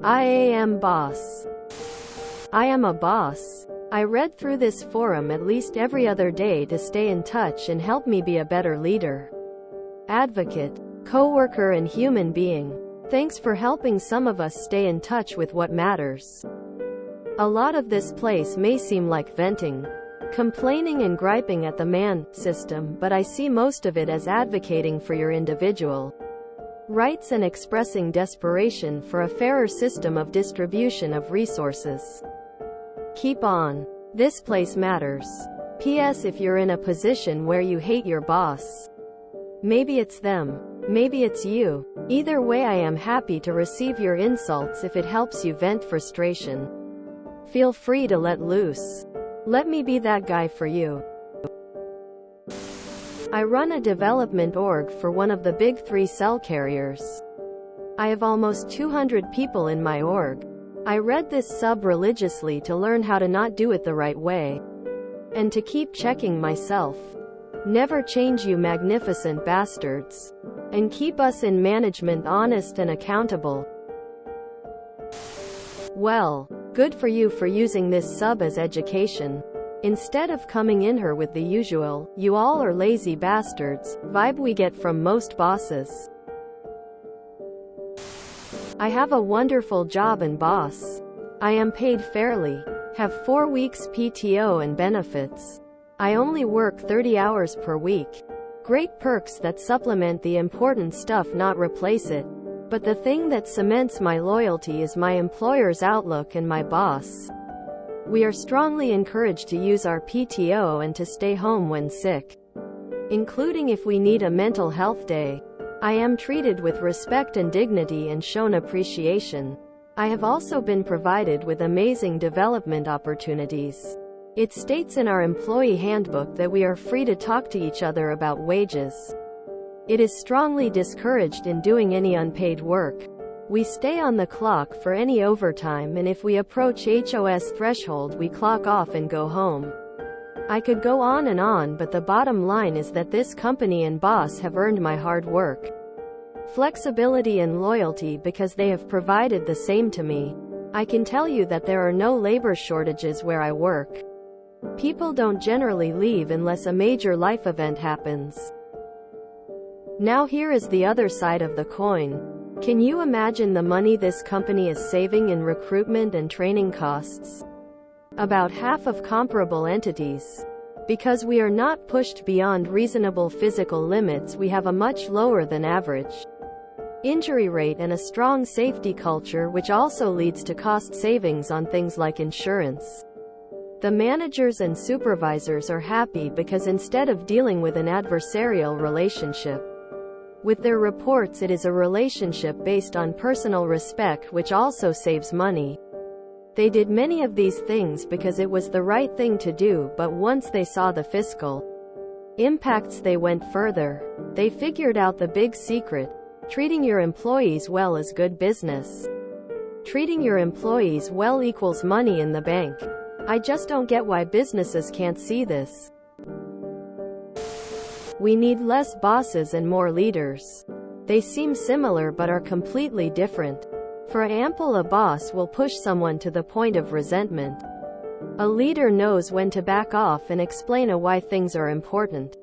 I am boss. I am a boss. I read through this forum at least every other day to stay in touch and help me be a better leader, advocate, coworker, and human being. Thanks for helping some of us stay in touch with what matters. A lot of this place may seem like venting, complaining and griping at the man system, but I see most of it as advocating for your individual rights and expressing desperation for a fairer system of distribution of resources. Keep on. This place matters. P.S. If you're in a position where you hate your boss, maybe it's them, maybe it's you. Either way, I am happy to receive your insults if it helps you vent frustration. Feel free to let loose. Let me be that guy for you. I run a development org for one of the big 3 cell carriers. I have almost 200 people in my org. I read this sub religiously to learn how to not do it the right way, and to keep checking myself. Never change, you magnificent bastards. And keep us in management honest and accountable. Well, good for you for using this sub as education, instead of coming in here with the usual, "You all are lazy bastards" vibe we get from most bosses. I have a wonderful job and boss. I am paid fairly, have 4 weeks PTO and benefits. I only work 30 hours per week. Great perks that supplement the important stuff, not replace it. But the thing that cements my loyalty is my employer's outlook and my boss. We are strongly encouraged to use our PTO and to stay home when sick, including if we need a mental health day. I am treated with respect and dignity and shown appreciation. I have also been provided with amazing development opportunities. It states in our employee handbook that we are free to talk to each other about wages. It is strongly discouraged in doing any unpaid work. We stay on the clock for any overtime, and if we approach HOS threshold, we clock off and go home. I could go on, but the bottom line is that this company and boss have earned my hard work, flexibility and loyalty because they have provided the same to me. I can tell you that there are no labor shortages where I work. People don't generally leave unless a major life event happens. Now here is the other side of the coin. Can you imagine the money this company is saving in recruitment and training costs? About half of comparable entities. Because we are not pushed beyond reasonable physical limits, we have a much lower than average injury rate and a strong safety culture, which also leads to cost savings on things like insurance. The managers and supervisors are happy because instead of dealing with an adversarial relationship with their reports, it is a relationship based on personal respect, which also saves money. They did many of these things because it was the right thing to do, but once they saw the fiscal impacts, they went further. They figured out the big secret. Treating your employees well is good business. Treating your employees well equals money in the bank. I just don't get why businesses can't see this. We need less bosses and more leaders. They seem similar but are completely different. For example, a boss will push someone to the point of resentment. A leader knows when to back off and explain why things are important.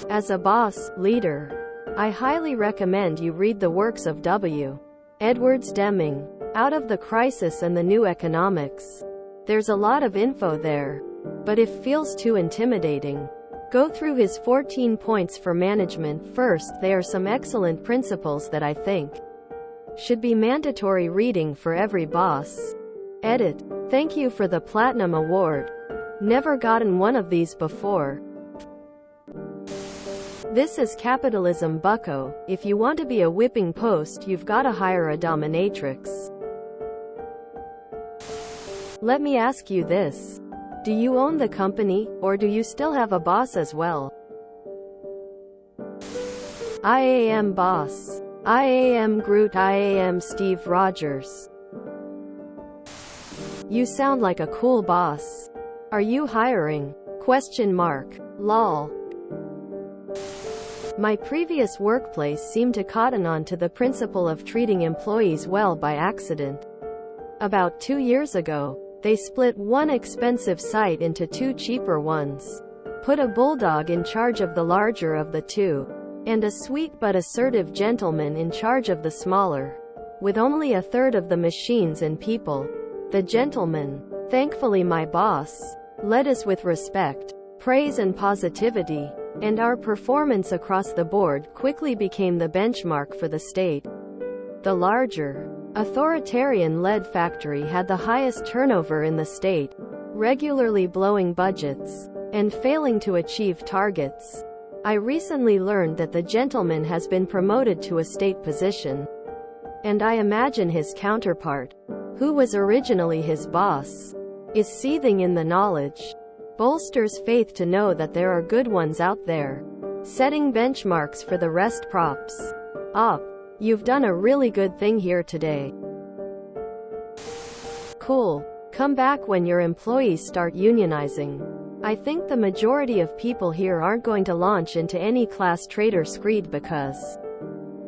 As a boss, leader, I highly recommend you read the works of W. Edwards Deming, Out of the Crisis and the New Economics. There's a lot of info there, but if it feels too intimidating, go through his 14 points for management first. They are some excellent principles that I think should be mandatory reading for every boss. Edit. Thank you for the Platinum Award. Never gotten one of these before. This is capitalism, bucko. If you want to be a whipping post, you've got to hire a dominatrix. Let me ask you this. Do you own the company, or do you still have a boss as well? I am boss. I am Groot. I am Steve Rogers. You sound like a cool boss. Are you hiring? Question mark. Lol. My previous workplace seemed to cotton on to the principle of treating employees well by accident. About 2 years ago, they split one expensive site into 2 cheaper ones, put a bulldog in charge of the larger of the 2, and a sweet but assertive gentleman in charge of the smaller, with only a third of the machines and people. The gentleman, thankfully my boss, led us with respect, praise and positivity, and our performance across the board quickly became the benchmark for the state. The larger, authoritarian-led factory had the highest turnover in the state, regularly blowing budgets, and failing to achieve targets. I recently learned that the gentleman has been promoted to a state position, and I imagine his counterpart, who was originally his boss, is seething in the knowledge. Bolsters faith to know that there are good ones out there, setting benchmarks for the rest. Props up. You've done a really good thing here today. Cool. Come back when your employees start unionizing. I think the majority of people here aren't going to launch into any class traitor screed because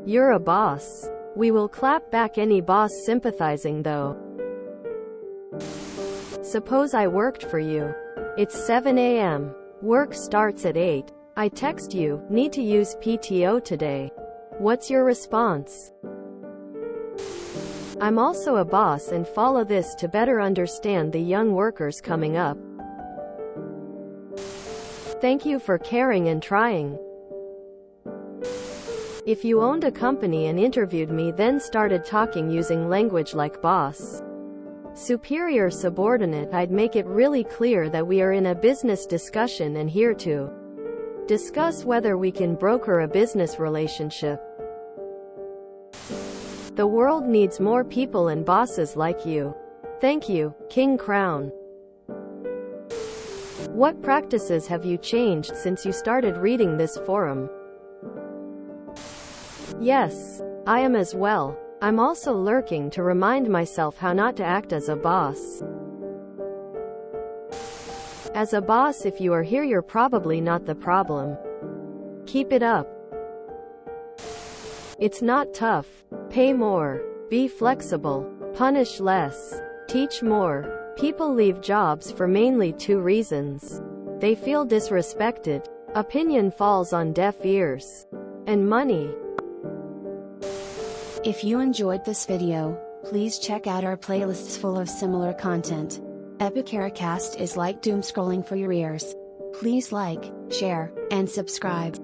you're a boss. We will clap back any boss sympathizing though. Suppose I worked for you. It's 7 a.m. Work starts at 8. I text you, need to use PTO today. What's your response? I'm also a boss and follow this to better understand the young workers coming up. Thank you for caring and trying. If you owned a company and interviewed me then started talking using language like boss, superior, subordinate, I'd make it really clear that we are in a business discussion and here to discuss whether we can broker a business relationship. The world needs more people and bosses like you. Thank you, King Crown. What practices have you changed since you started reading this forum? Yes, I am as well. I'm also lurking to remind myself how not to act as a boss. As a boss, if you are here, you're probably not the problem. Keep it up. It's not tough. Pay more. Be flexible. Punish less. Teach more. People leave jobs for mainly 2 reasons. They feel disrespected, opinion falls on deaf ears, and money. If you enjoyed this video, please check out our playlists full of similar content. Epicaricast is like doom scrolling for your ears. Please like, share, and subscribe.